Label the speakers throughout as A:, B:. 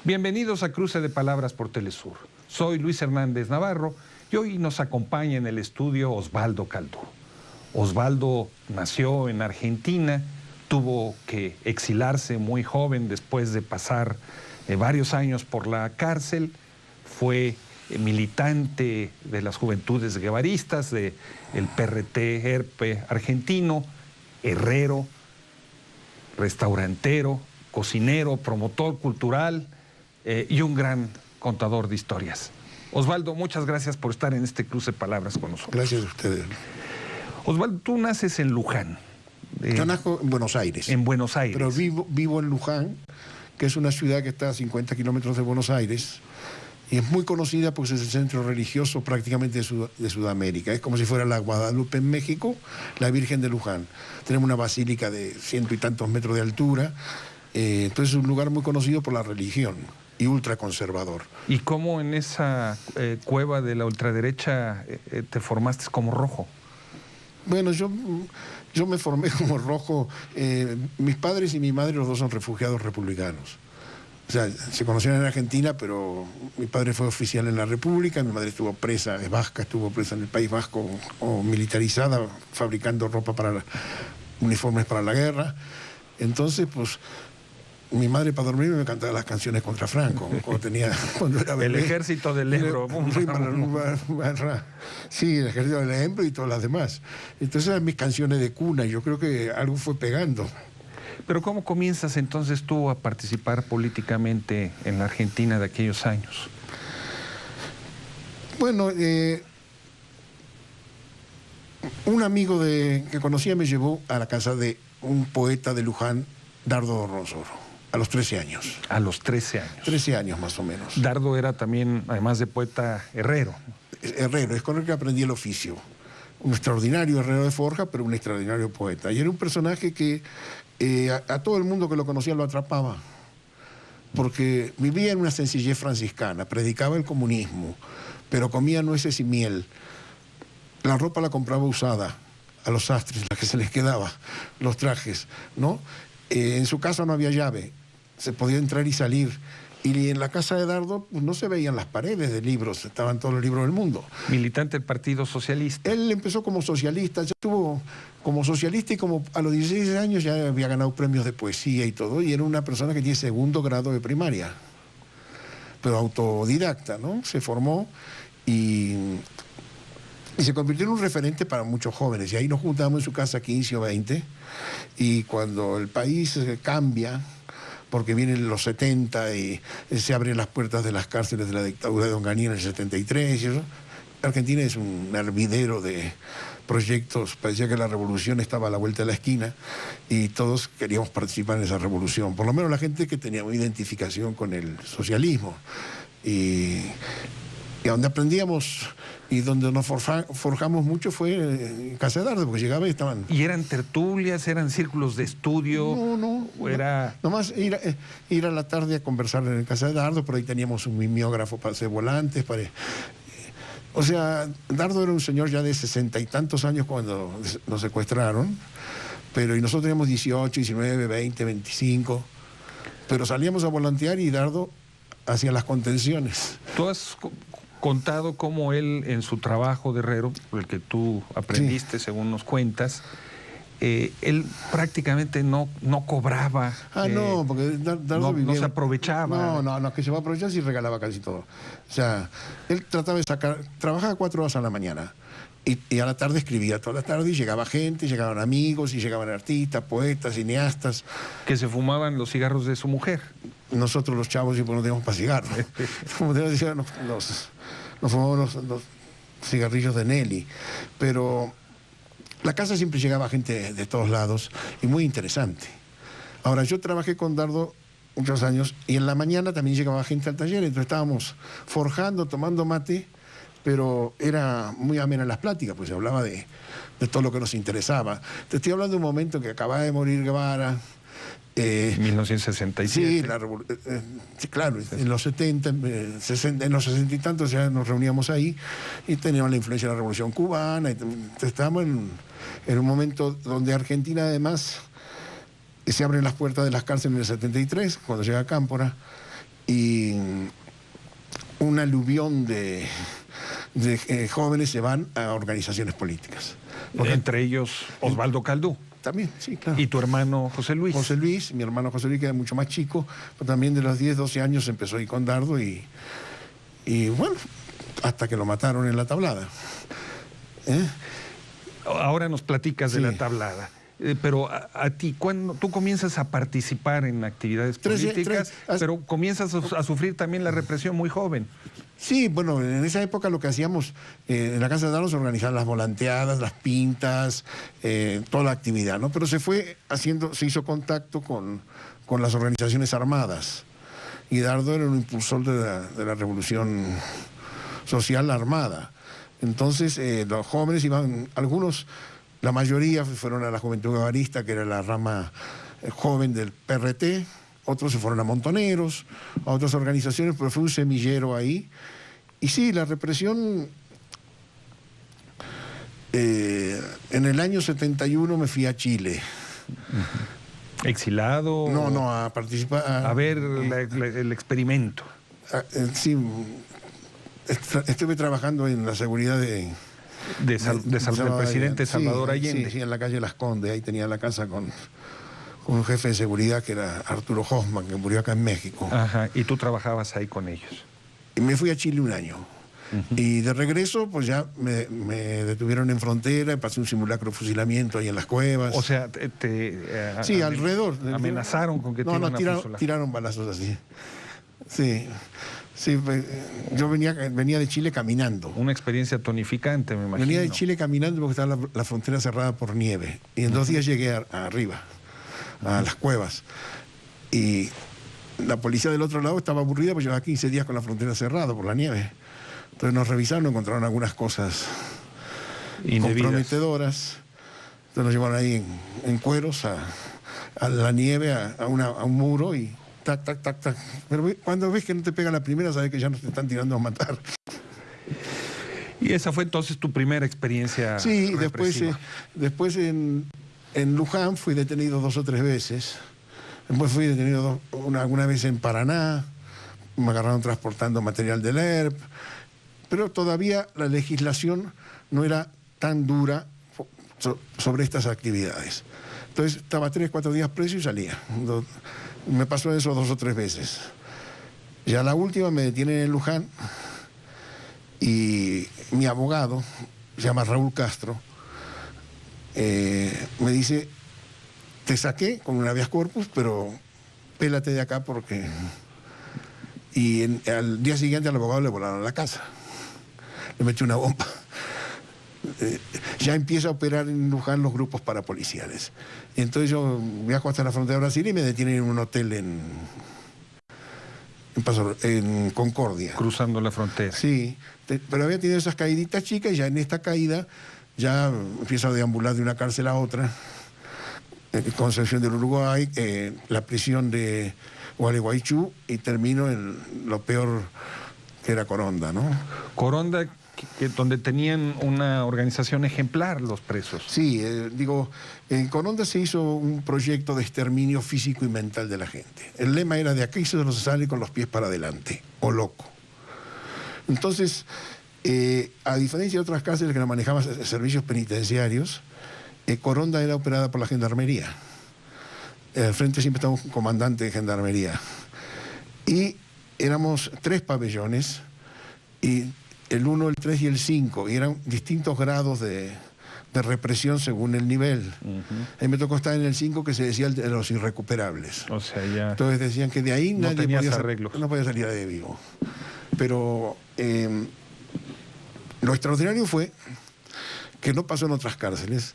A: Bienvenidos a Cruce de Palabras por Telesur. Soy Luis Hernández Navarro y hoy nos acompaña en el estudio Osvaldo Caldú. Osvaldo nació en Argentina, tuvo que exilarse muy joven después de pasar varios años por la cárcel, fue militante de las Juventudes Guevaristas, del PRT-ERP argentino, herrero, restaurantero, cocinero, promotor cultural y un gran contador de historias. Osvaldo, muchas gracias por estar en este Cruce de Palabras con nosotros.
B: Gracias a ustedes.
A: Osvaldo, tú naces en Luján.
B: Yo nazco en Buenos Aires.
A: En Buenos Aires.
B: Pero vivo en Luján, que es una ciudad que está a 50 kilómetros de Buenos Aires, y es muy conocida porque es el centro religioso prácticamente de Sudamérica. Es como si fuera la Guadalupe en México, la Virgen de Luján. Tenemos una basílica de 100 y tantos metros de altura, entonces es un lugar muy conocido por la religión y ultraconservador.
A: ¿Y cómo en esa cueva de la ultraderecha te formaste como rojo?
B: Bueno, yo me formé como rojo. Mis padres y mi madre, los dos son refugiados republicanos. O sea, se conocieron en Argentina, pero mi padre fue oficial en la República, mi madre estuvo presa, es vasca, estuvo presa en el País Vasco o militarizada, fabricando ropa uniformes para la guerra. Entonces, pues, mi madre para dormir me cantaba las canciones contra Franco, cuando era bebé.
A: El ejército del Ebro.
B: Sí, el ejército del Ebro y todas las demás. Entonces eran mis canciones de cuna, y yo creo que algo fue pegando.
A: Pero ¿cómo comienzas entonces tú a participar políticamente en la Argentina de aquellos años?
B: Bueno, un amigo que conocía me llevó a la casa de un poeta de Luján, Dardo Dorronsoro, a los 13 años.
A: A los 13 años.
B: 13 años más o menos.
A: Dardo era también, además de poeta, herrero.
B: Herrero, es con el que aprendí el oficio. Un extraordinario herrero de forja, pero un extraordinario poeta. Y era un personaje que a todo el mundo que lo conocía lo atrapaba, porque vivía en una sencillez franciscana, predicaba el comunismo, pero comía nueces y miel. La ropa la compraba usada a los sastres, la que se les quedaba, los trajes, ¿no? En su casa no había llave, se podía entrar y salir. Y en la casa de Dardo pues, no se veían las paredes de libros, estaban todos los libros del mundo.
A: Militante del Partido Socialista.
B: Él empezó como socialista, ya estuvo como socialista y como a los 16 años ya había ganado premios de poesía y todo, y era una persona que tiene segundo grado de primaria, pero autodidacta, ¿no? Se formó y se convirtió en un referente para muchos jóvenes. Y ahí nos juntamos en su casa 15 o 20, y cuando el país cambia, porque vienen los 70 y se abren las puertas de las cárceles de la dictadura de Onganía en el 73 y eso. Argentina es un hervidero de proyectos, parecía que la revolución estaba a la vuelta de la esquina y todos queríamos participar en esa revolución, por lo menos la gente que tenía una identificación con el socialismo. Y a donde aprendíamos y donde nos forjamos mucho fue en casa de Dardo, porque llegaba y estaban...
A: ¿Y eran tertulias, eran círculos de estudio?
B: No.
A: Era...
B: Nomás ir a la tarde a conversar en casa de Dardo, por ahí teníamos un mimeógrafo para hacer volantes, O sea, Dardo era un señor ya de 60 y tantos años cuando nos secuestraron, y nosotros teníamos 18, 19, 20, 25, pero salíamos a volantear y Dardo hacía las contenciones.
A: ¿Tú has contado cómo él, en su trabajo de herrero, por el que tú aprendiste, sí, según nos cuentas, él prácticamente no cobraba?
B: No, porque Dardo vivía...
A: No se aprovechaba.
B: No, que se va a aprovechar si regalaba casi todo. O sea, él trataba de trabajaba 4 horas a la mañana y a la tarde escribía toda la tarde y llegaba gente, llegaban amigos y llegaban artistas, poetas, cineastas.
A: Que se fumaban los cigarros de su mujer.
B: Nosotros los chavos sí, pues no teníamos para cigarros. Nos fumamos los cigarrillos de Nelly, pero la casa siempre llegaba gente de todos lados y muy interesante. Ahora, yo trabajé con Dardo muchos años y en la mañana también llegaba gente al taller, entonces estábamos forjando, tomando mate, pero era muy amena las pláticas, pues se hablaba de todo lo que nos interesaba. Te estoy hablando de un momento que acababa de morir Guevara.
A: 1967.
B: Sí, claro, en los 70, en los 60 y tantos ya nos reuníamos ahí y teníamos la influencia de la Revolución Cubana. Estábamos en un momento donde Argentina además se abren las puertas de las cárceles en el 73, cuando llega Cámpora, y un aluvión de jóvenes se van a organizaciones políticas.
A: Entre ellos Osvaldo Caldú.
B: También, sí, claro.
A: ¿Y tu hermano José Luis?
B: José Luis, mi hermano José Luis, que era mucho más chico, pero también de los 10, 12 años empezó a ir con Dardo y bueno, hasta que lo mataron en la tablada.
A: Ahora nos platicas de la tablada. Pero a ti, cuando tú comienzas a participar en actividades políticas, pero comienzas a sufrir también la represión muy joven.
B: Sí, bueno, en esa época lo que hacíamos en la Casa de Dardo es organizar las volanteadas, las pintas, toda la actividad, ¿no? Pero se hizo contacto con las organizaciones armadas. Y Dardo era un impulsor de la revolución social armada. Entonces, los jóvenes iban, algunos, la mayoría fueron a la Juventud Guevarista, que era la rama joven del PRT, otros se fueron a Montoneros, a otras organizaciones, pero fue un semillero ahí. Y sí, la represión, en el año 71 me fui a Chile.
A: ¿Exilado?
B: No, a participar.
A: A ver el experimento.
B: Sí, estuve trabajando en la seguridad del
A: presidente Salvador Allende.
B: Sí, en la calle Las Condes, ahí tenía la casa con un jefe de seguridad que era Arturo Hoffman, que murió acá en México.
A: Ajá, y tú trabajabas ahí con ellos.
B: Y me fui a Chile un año. Y de regreso, pues ya me detuvieron en frontera, pasé un simulacro de fusilamiento ahí en las cuevas.
A: O sea,
B: sí, alrededor.
A: Amenazaron con que te iban a fusilar.
B: Tiraron balazos así. Sí, yo venía de Chile caminando.
A: Una experiencia tonificante, me imagino.
B: Venía de Chile caminando porque estaba la frontera cerrada por nieve. Y en 2 días llegué arriba, a las cuevas. Y la policía del otro lado estaba aburrida porque llevaba 15 días con la frontera cerrada por la nieve. Entonces nos revisaron, encontraron algunas cosas comprometedoras. Entonces nos llevaron ahí en cueros a la nieve, a un muro y tac, tac, tac, tac. Pero cuando ves que no te pega la primera, sabes que ya no te están tirando a matar.
A: ¿Y esa fue entonces tu primera experiencia?
B: Sí,
A: represiva?
B: después en Luján fui detenido 2 o 3 veces. Después fui detenido alguna vez en Paraná. Me agarraron transportando material del ERP. Pero todavía la legislación no era tan dura sobre estas actividades. Entonces estaba 3, 4 días preso y salía. Me pasó eso 2 o 3 veces. Ya la última me detienen en Luján y mi abogado, se llama Raúl Castro, me dice, te saqué con un habeas corpus, pero pélate de acá porque... Y al día siguiente al abogado le volaron a la casa. Le metí una bomba. Ya empieza a operar en Luján los grupos parapoliciales. Y entonces yo viajo hasta la frontera de Brasil y me detienen en un hotel en Concordia.
A: Cruzando la frontera.
B: Sí, pero había tenido esas caíditas chicas y ya en esta caída ya empiezo a deambular de una cárcel a otra. Concepción del Uruguay, la prisión de Gualeguaychú y termino en lo peor que era Coronda, ¿no?
A: Coronda, donde tenían una organización ejemplar los presos.
B: Sí, en Coronda se hizo un proyecto de exterminio físico y mental de la gente. El lema era de aquí no se sale con los pies para adelante, o loco. Entonces, a diferencia de otras cárceles que no manejaban servicios penitenciarios, Coronda era operada por la Gendarmería. Al frente siempre estaba un comandante de Gendarmería. Y éramos 3 pabellones, y el 1, el 3 y el 5, y eran distintos grados de represión según el nivel. A mí me tocó estar en el 5, que se decía el de los irrecuperables.
A: O sea, ya...
B: Entonces decían que de ahí nadie
A: no
B: podía salir de vivo. Pero lo extraordinario fue que no pasó en otras cárceles,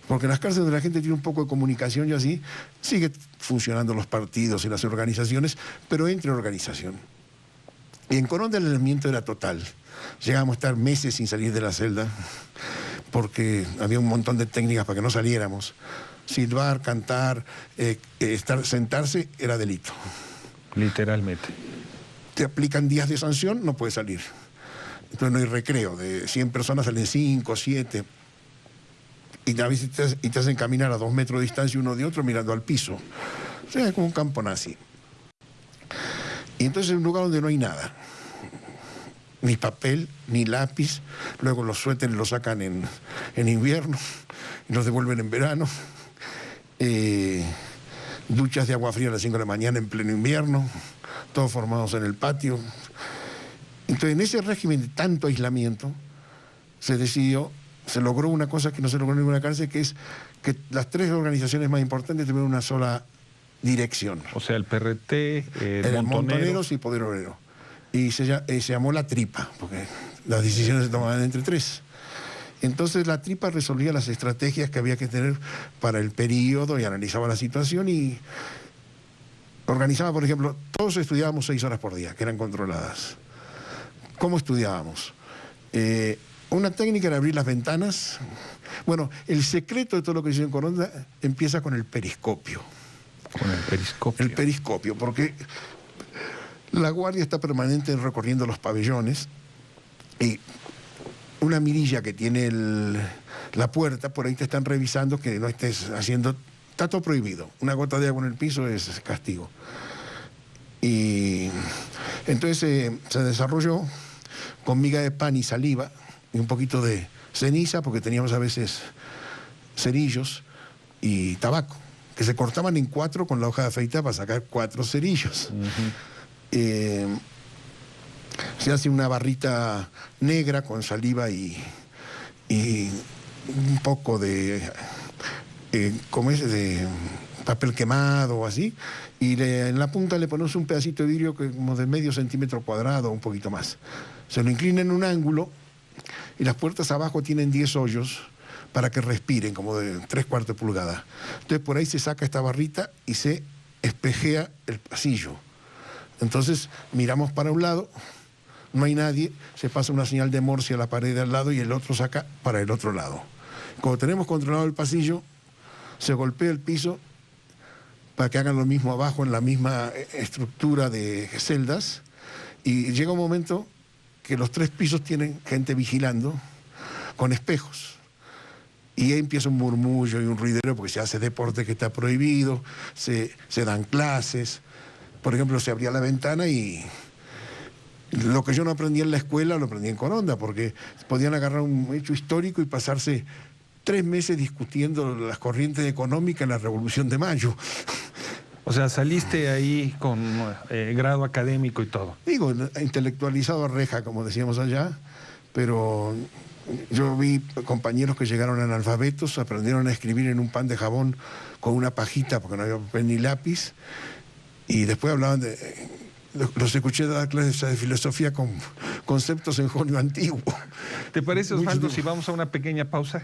B: porque en las cárceles donde la gente tiene un poco de comunicación y así, sigue funcionando los partidos y las organizaciones, pero entre organización. Y en Coronda el aislamiento era total. Llegábamos a estar meses sin salir de la celda, porque había un montón de técnicas para que no saliéramos. Silbar, cantar, sentarse era delito.
A: Literalmente.
B: Te aplican días de sanción, no puedes salir. Entonces no hay recreo. De 100 personas salen 5, 7. Y a veces te hacen caminar a 2 metros de distancia uno de otro mirando al piso. O sea, es como un campo nazi. Y entonces es un lugar donde no hay nada. Ni papel, ni lápiz. Luego los suéteres los sacan en invierno y los devuelven en verano. Duchas de agua fría a las 5 de la mañana en pleno invierno, todos formados en el patio. Entonces, en ese régimen de tanto aislamiento, se logró una cosa que no se logró en ninguna cárcel, que es que las 3 organizaciones más importantes tuvieron una sola dirección.
A: O sea, el PRT,
B: Montoneros y Poder Obrero. Y se llamó La Tripa, porque las decisiones se tomaban entre 3. Entonces la Tripa resolvía las estrategias que había que tener para el periodo y analizaba la situación y organizaba, por ejemplo, todos estudiábamos 6 horas por día, que eran controladas. ¿Cómo estudiábamos? Una técnica era abrir las ventanas. Bueno, el secreto de todo lo que se hizo en Coronda empieza con el periscopio.
A: Con el periscopio.
B: El periscopio, porque la guardia está permanente recorriendo los pabellones y una mirilla que tiene la puerta, por ahí te están revisando que no estés haciendo... Está todo prohibido. Una gota de agua en el piso es castigo. Y entonces se desarrolló con miga de pan y saliva y un poquito de ceniza, porque teníamos a veces cerillos y tabaco, que se cortaban en 4 con la hoja de afeitar para sacar 4 cerillos. Se hace una barrita negra con saliva y un poco de papel quemado o así, y en la punta le ponemos un pedacito de vidrio como de medio centímetro cuadrado, un poquito más. Se lo inclina en un ángulo y las puertas abajo tienen 10 hoyos para que respiren, como de 3/4 de pulgada. Entonces por ahí se saca esta barrita y se espejea el pasillo. Entonces miramos para un lado, no hay nadie, se pasa una señal de Morse a la pared de al lado y el otro saca para el otro lado. Cuando tenemos controlado el pasillo, se golpea el piso para que hagan lo mismo abajo en la misma estructura de celdas, y llega un momento que los 3 pisos tienen gente vigilando con espejos. Y ahí empieza un murmullo y un ruidero porque se hace deporte que está prohibido, se dan clases. Por ejemplo, se abría la ventana y lo que yo no aprendí en la escuela lo aprendí en Coronda, porque podían agarrar un hecho histórico y pasarse 3 meses discutiendo las corrientes económicas en la Revolución de Mayo.
A: O sea, saliste ahí con grado académico y todo.
B: Digo, intelectualizado a reja, como decíamos allá, pero yo vi compañeros que llegaron analfabetos, aprendieron a escribir en un pan de jabón con una pajita, porque no había papel ni lápiz, y después hablaban de... Los escuché dar clases de filosofía con conceptos en jonio antiguo.
A: ¿Te parece, Osvaldo, si vamos a una pequeña pausa?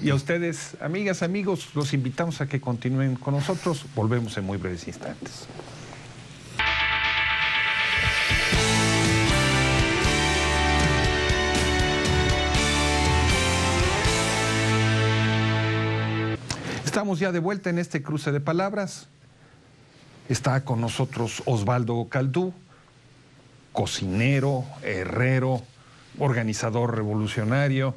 A: Y a ustedes, amigas, amigos, los invitamos a que continúen con nosotros. Volvemos en muy breves instantes. Estamos ya de vuelta en este cruce de palabras. Está con nosotros Osvaldo Caldú, cocinero, herrero, organizador revolucionario,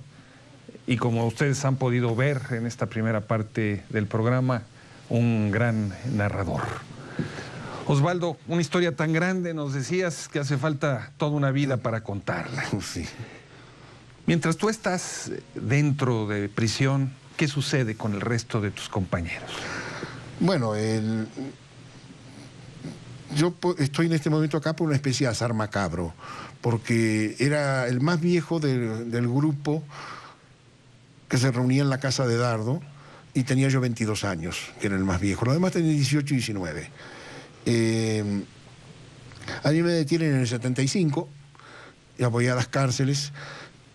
A: y como ustedes han podido ver en esta primera parte del programa, un gran narrador. Osvaldo, una historia tan grande, nos decías que hace falta toda una vida para contarla.
B: Sí.
A: Mientras tú estás dentro de prisión, ¿qué sucede con el resto de tus compañeros?
B: Bueno, yo estoy en este momento acá por una especie de azar macabro, porque era el más viejo del grupo que se reunía en la casa de Dardo, y tenía yo 22 años, que era el más viejo. Los demás tenían 18 y 19. A mí me detienen en el 75, ya voy a las cárceles,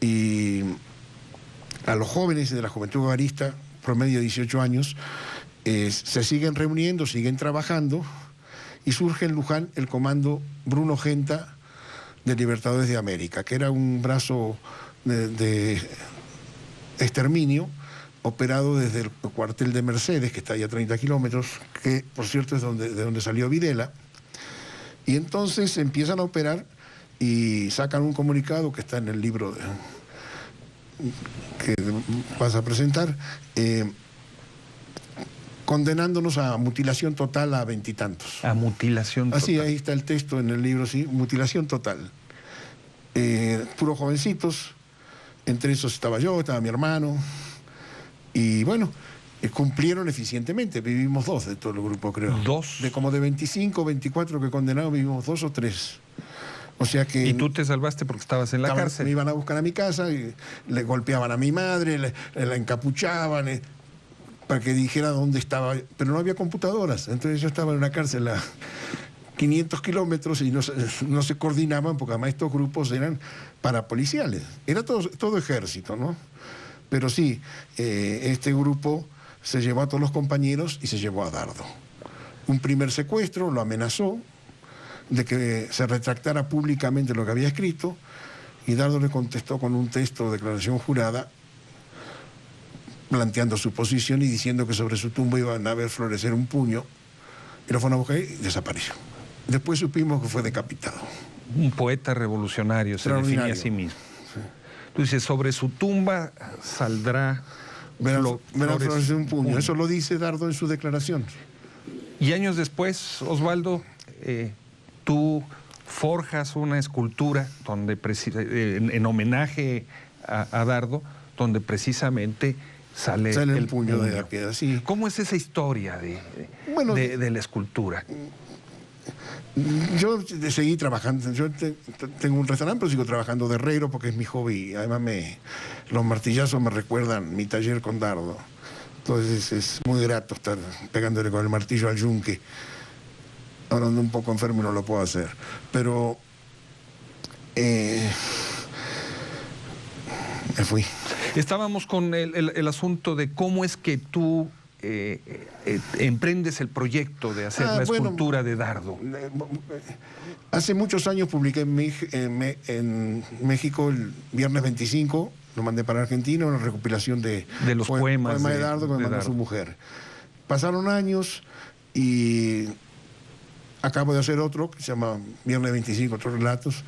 B: y a los jóvenes de la Juventud Guevarista, promedio de 18 años, se siguen reuniendo, siguen trabajando, y surge en Luján el comando Bruno Genta de Libertadores de América, que era un brazo de exterminio operado desde el cuartel de Mercedes, que está ahí a 30 kilómetros, que por cierto es de donde salió Videla. Y entonces empiezan a operar y sacan un comunicado que está en el libro que vas a presentar, condenándonos a mutilación total a 20 y tantos.
A: A mutilación total.
B: Así, ahí está el texto en el libro, sí, mutilación total. Puros jovencitos, entre esos estaba yo, estaba mi hermano, y bueno, cumplieron eficientemente, vivimos 2 de todo el grupo, creo.
A: 2.
B: De como de 25, 24 que condenaron, vivimos 2 o 3. O sea que...
A: ¿Y tú te salvaste porque estabas en la cárcel?
B: Me iban a buscar a mi casa, y le golpeaban a mi madre, la encapuchaban, para que dijera dónde estaba. Pero no había computadoras, entonces yo estaba en una cárcel a 500 kilómetros y no se coordinaban, porque además estos grupos eran parapoliciales. Era todo ejército, ¿no? Pero sí, este grupo se llevó a todos los compañeros y se llevó a Dardo. Un primer secuestro, lo amenazó de que se retractara públicamente lo que había escrito, y Dardo le contestó con un texto de declaración jurada planteando su posición y diciendo que sobre su tumba iban a ver florecer un puño, y lo fueron a buscar y desapareció. Después supimos que fue decapitado.
A: Un poeta revolucionario, se definía a sí mismo. Sí. Tú dices, sobre su tumba saldrá...
B: Verán florecer un puño. Eso lo dice Dardo en su declaración.
A: Y años después, Osvaldo, tú forjas una escultura donde en homenaje a Dardo, donde precisamente sale
B: el puño de la piedra, sí.
A: ¿Cómo es esa historia de la escultura?
B: Yo seguí trabajando. Yo tengo un restaurante, pero sigo trabajando de herrero porque es mi hobby. Además, los martillazos me recuerdan mi taller con Dardo. Entonces es muy grato estar pegándole con el martillo al yunque. Ahora ando un poco enfermo y no lo puedo hacer. Pero me fui.
A: Estábamos con el asunto de cómo es que tú emprendes el proyecto de hacer la escultura de Dardo.
B: Hace muchos años publiqué en México el viernes 25, lo mandé para Argentina, una recopilación de
A: los poemas
B: de Dardo que me mandó su mujer. Pasaron años y acabo de hacer otro que se llama Viernes 25, otros relatos,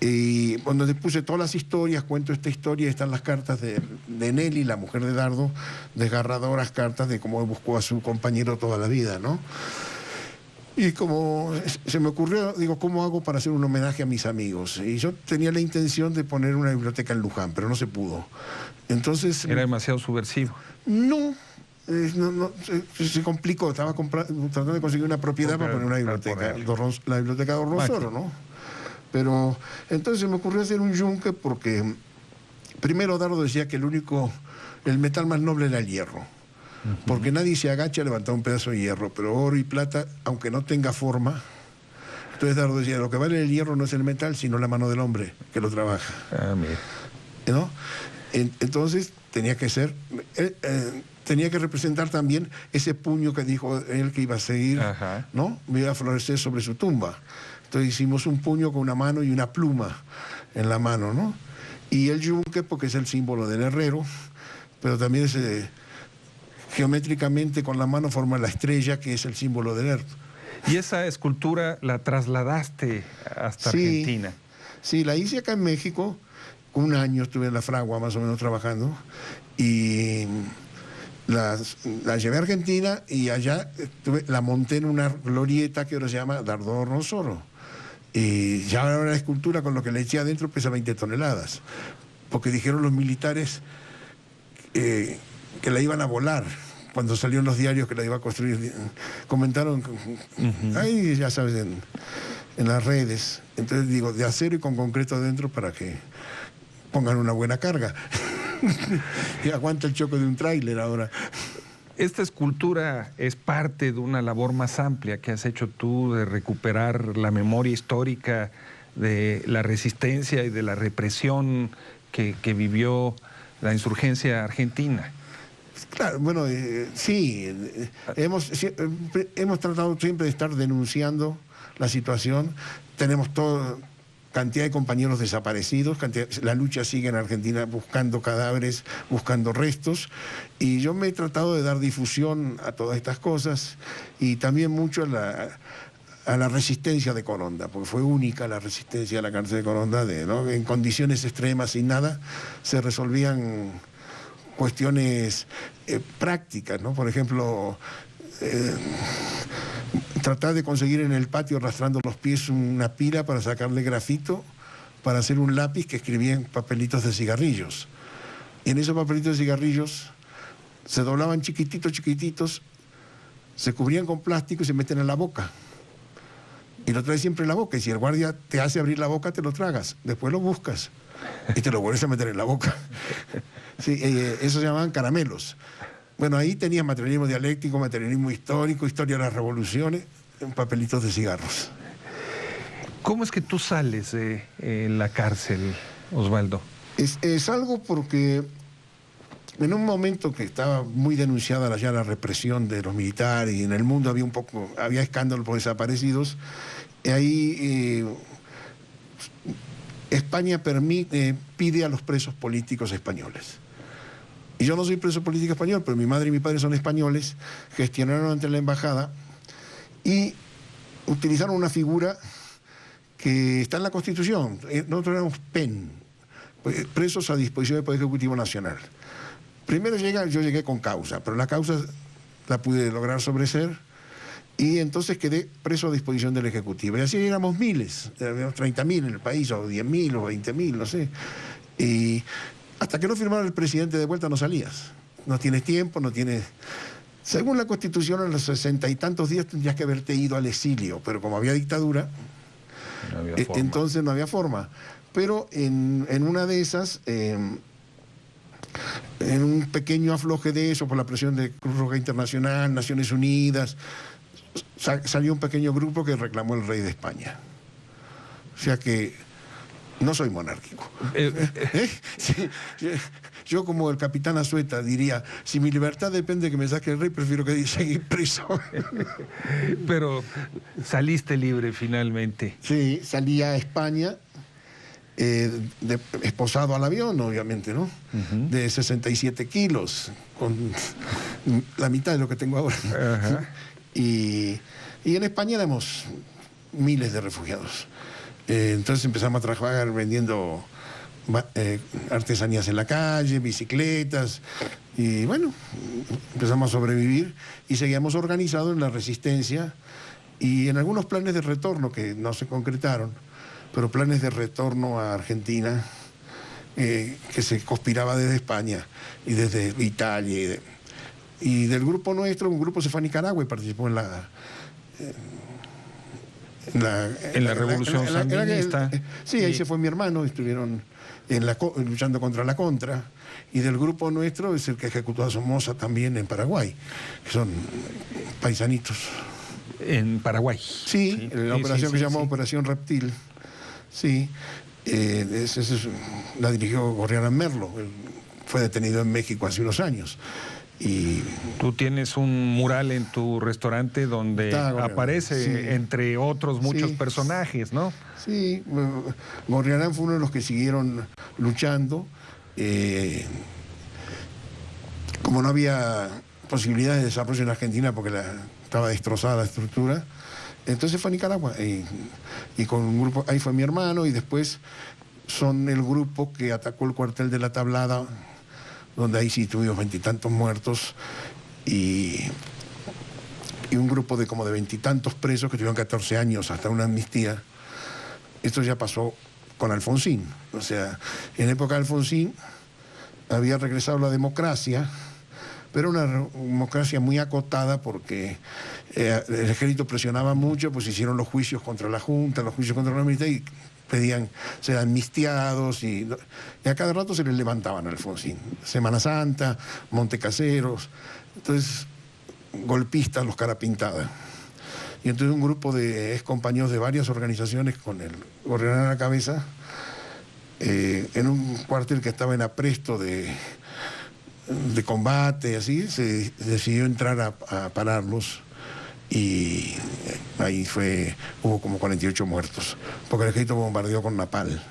B: y donde puse todas las historias, cuento esta historia, están las cartas de Nelly, la mujer de Dardo, desgarradoras cartas de cómo buscó a su compañero toda la vida, ¿no? Y como se me ocurrió, digo, ¿cómo hago para hacer un homenaje a mis amigos? Y yo tenía la intención de poner una biblioteca en Luján, pero no se pudo. Entonces...
A: ¿Era demasiado subversivo?
B: No, se complicó. Estaba tratando de conseguir una propiedad para poner una biblioteca, la biblioteca de Dorronsoro, ¿no? Pero entonces se me ocurrió hacer un yunque porque primero Dardo decía que el metal más noble era el hierro. Porque nadie se agacha a levantar un pedazo de hierro, pero oro y plata, aunque no tenga forma. Entonces Dardo decía, lo que vale el hierro no es el metal, sino la mano del hombre que lo trabaja. ¿No? Entonces tenía que ser... tenía que representar también ese puño que dijo él que iba a seguir, ¿no? Iba a florecer sobre su tumba. Entonces hicimos un puño con una mano y una pluma en la mano, ¿no? Y el yunque, porque es el símbolo del herrero, pero también es, geométricamente con la mano forma la estrella, que es el símbolo del herrero.
A: ¿Y esa escultura la trasladaste hasta Argentina?
B: Sí, la hice acá en México. Un año estuve en la Fragua más o menos trabajando y la llevé a Argentina y allá la monté en una glorieta que ahora se llama Dardo Dorronsoro. Y ya ahora la escultura con lo que le eché adentro pesa 20 toneladas. Porque dijeron los militares que la iban a volar. Cuando salió en los diarios que la iba a construir, comentaron, ahí ya sabes, en las redes. Entonces digo, de acero y con concreto adentro para que pongan una buena carga. Y aguanta el choque de un tráiler ahora.
A: Esta escultura es parte de una labor más amplia que has hecho tú de recuperar la memoria histórica de la resistencia y de la represión que vivió la insurgencia argentina.
B: Claro, bueno, sí, hemos tratado siempre de estar denunciando la situación. Tenemos cantidad de compañeros desaparecidos, la lucha sigue en Argentina buscando cadáveres, buscando restos, y yo me he tratado de dar difusión a todas estas cosas y también mucho a la resistencia de Coronda, porque fue única la resistencia a la cárcel de Coronda, ¿no? En condiciones extremas, sin nada, se resolvían cuestiones prácticas, ¿no? Por ejemplo, tratar de conseguir en el patio, arrastrando los pies, una pila para sacarle grafito, para hacer un lápiz que escribía en papelitos de cigarrillos. Y en esos papelitos de cigarrillos se doblaban chiquititos, chiquititos, se cubrían con plástico y se meten en la boca. Y lo traes siempre en la boca. Y si el guardia te hace abrir la boca, te lo tragas. Después lo buscas y te lo vuelves a meter en la boca. Sí, eso se llamaban caramelos. Bueno, ahí tenías materialismo dialéctico, materialismo histórico, historia de las revoluciones, en papelitos de cigarros.
A: ¿Cómo es que tú sales de la cárcel, Osvaldo?
B: Salgo porque en un momento que estaba muy denunciada ya la represión de los militares y en el mundo había escándalo por desaparecidos, ahí España pide a los presos políticos españoles. Y yo no soy preso político español, pero mi madre y mi padre son españoles, gestionaron ante la embajada y utilizaron una figura que está en la Constitución. Nosotros éramos PEN, presos a disposición del Poder Ejecutivo Nacional. Primero yo llegué con causa, pero la causa la pude lograr sobreser y entonces quedé preso a disposición del Ejecutivo. Y así éramos miles, éramos 30.000 en el país, o 10.000, o 20.000, no sé. Y hasta que no firmara el presidente de vuelta no salías. No tienes tiempo, no tienes... Según la Constitución, a los 60 y tantos días tendrías que haberte ido al exilio, pero como había dictadura,
A: no había forma.
B: Entonces no había forma. Pero en una de esas, en un pequeño afloje de eso, por la presión de Cruz Roja Internacional, Naciones Unidas, salió un pequeño grupo que reclamó el rey de España. O sea que no soy monárquico. Sí, yo como el capitán Azueta diría, si mi libertad depende de que me saque el rey, prefiero que seguir preso.
A: Pero saliste libre finalmente.
B: Sí, salí a España, esposado al avión, obviamente, ¿no? De 67 kilos, con la mitad de lo que tengo ahora. Y en España éramos miles de refugiados. Entonces empezamos a trabajar vendiendo artesanías en la calle, bicicletas, y bueno, empezamos a sobrevivir y seguíamos organizados en la resistencia y en algunos planes de retorno que no se concretaron, pero planes de retorno a Argentina que se conspiraba desde España y desde Italia. Y del grupo nuestro, un grupo se fue a Nicaragua y participó en la
A: revolución sandinista.
B: Sí, ahí se fue mi hermano, estuvieron luchando contra la Contra, y del grupo nuestro es el que ejecutó a Somoza también en Paraguay, que son paisanitos.
A: ¿En Paraguay?
B: Sí, la operación que se llamó Operación Reptil. Sí, la dirigió Gorriarán Merlo, fue detenido en México hace unos años. Y
A: tú tienes un mural en tu restaurante donde aparece, entre otros, muchos personajes, ¿no?
B: Sí, Gorriarán fue uno de los que siguieron luchando. Como no había posibilidades de desarrollo en Argentina porque estaba destrozada la estructura, entonces fue a Nicaragua y con un grupo, ahí fue mi hermano, y después son el grupo que atacó el cuartel de La Tablada, donde ahí sí tuvimos 20 y tantos muertos, y un grupo de como de 20 y tantos presos que tuvieron 14 años hasta una amnistía. Esto ya pasó con Alfonsín. O sea, en época de Alfonsín había regresado la democracia, pero una democracia muy acotada porque el ejército presionaba mucho, pues hicieron los juicios contra la Junta, los juicios contra la militar, y pedían ser amnistiados, y a cada rato se les levantaban a Alfonsín. Semana Santa, Montecaseros, entonces golpistas, los cara pintada. Y entonces un grupo de excompañeros de varias organizaciones con el Gorriarán a la cabeza, en un cuartel que estaba en apresto de combate, así, se decidió entrar a pararlos. Y ahí hubo como 48 muertos, porque el ejército bombardeó con napal.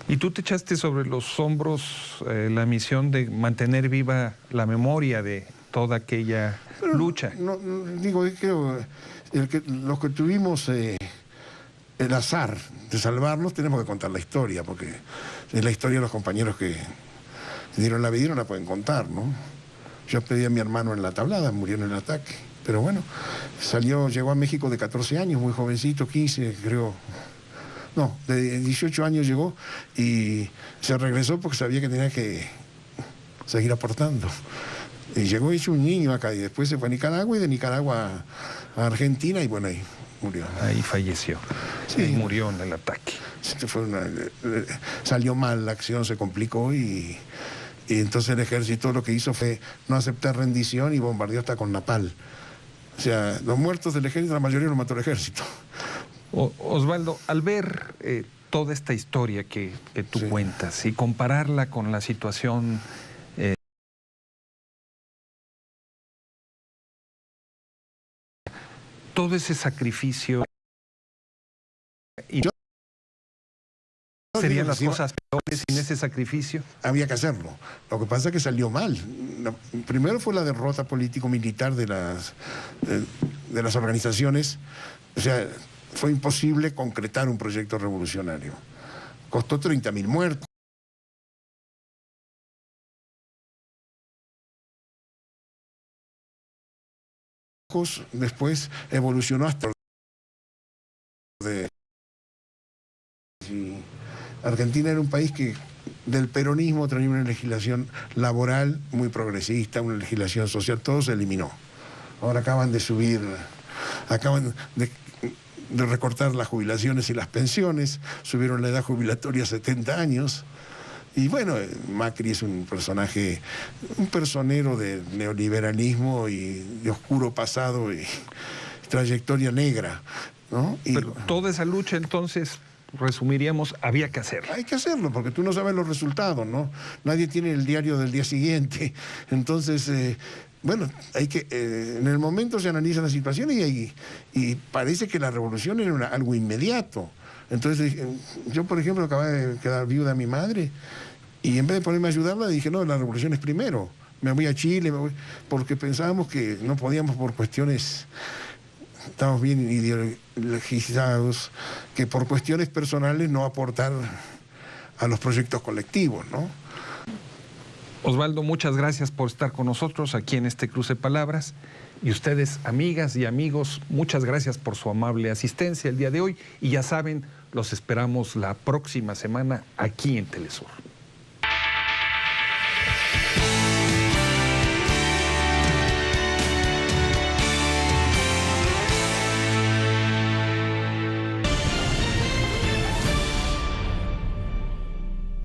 A: ¿Y tú te echaste sobre los hombros la misión de mantener viva la memoria de toda aquella lucha?
B: Creo los que tuvimos el azar de salvarnos, tenemos que contar la historia, porque es la historia de los compañeros que dieron la vida y no la pueden contar, ¿no? Yo pedí a mi hermano en La Tablada, murió en el ataque. Pero bueno, llegó a México de 14 años, muy jovencito, 15 creo. No, de 18 años llegó y se regresó porque sabía que tenía que seguir aportando. Y llegó hecho un niño acá y después se fue a Nicaragua y de Nicaragua a Argentina y bueno, ahí murió.
A: Ahí falleció.
B: Sí.
A: Ahí murió en el ataque.
B: Salió mal la acción, se complicó y entonces el ejército lo que hizo fue no aceptar rendición y bombardeó hasta con napal. O sea, los muertos del ejército, la mayoría los mató el ejército.
A: Osvaldo, al ver toda esta historia que tú
B: Sí.
A: cuentas y compararla con la situación todo ese sacrificio y
B: Yo
A: serían
B: digo
A: las
B: que sí,
A: cosas peores sin ese sacrificio.
B: había que hacerlo. Lo que pasa es que salió mal. Primero fue la derrota político-militar de las organizaciones. O sea, fue imposible concretar un proyecto revolucionario. Costó 30.000 muertos. Después evolucionó hasta... Argentina era un país que del peronismo tenía una legislación laboral muy progresista, una legislación social, todo se eliminó. Ahora acaban de recortar las jubilaciones y las pensiones, subieron la edad jubilatoria a 70 años. Y bueno, Macri es un personero de neoliberalismo y de oscuro pasado y trayectoria negra, ¿no?
A: Pero toda esa lucha, entonces, resumiríamos, había que hacerla.
B: Hay que hacerlo, porque tú no sabes los resultados, ¿no? Nadie tiene el diario del día siguiente. Entonces, bueno, en el momento se analiza la situación y parece que la revolución era algo inmediato. Entonces, yo, por ejemplo, acababa de quedar viuda mi madre y en vez de ponerme a ayudarla, dije, no, la revolución es primero. Me voy a Chile, porque pensábamos que no podíamos por cuestiones... Estamos bien ideologizados, que por cuestiones personales no aportar a los proyectos colectivos, ¿no?
A: Osvaldo, muchas gracias por estar con nosotros aquí en este Cruce de Palabras. Y ustedes, amigas y amigos, muchas gracias por su amable asistencia el día de hoy. Y ya saben, los esperamos la próxima semana aquí en Telesur.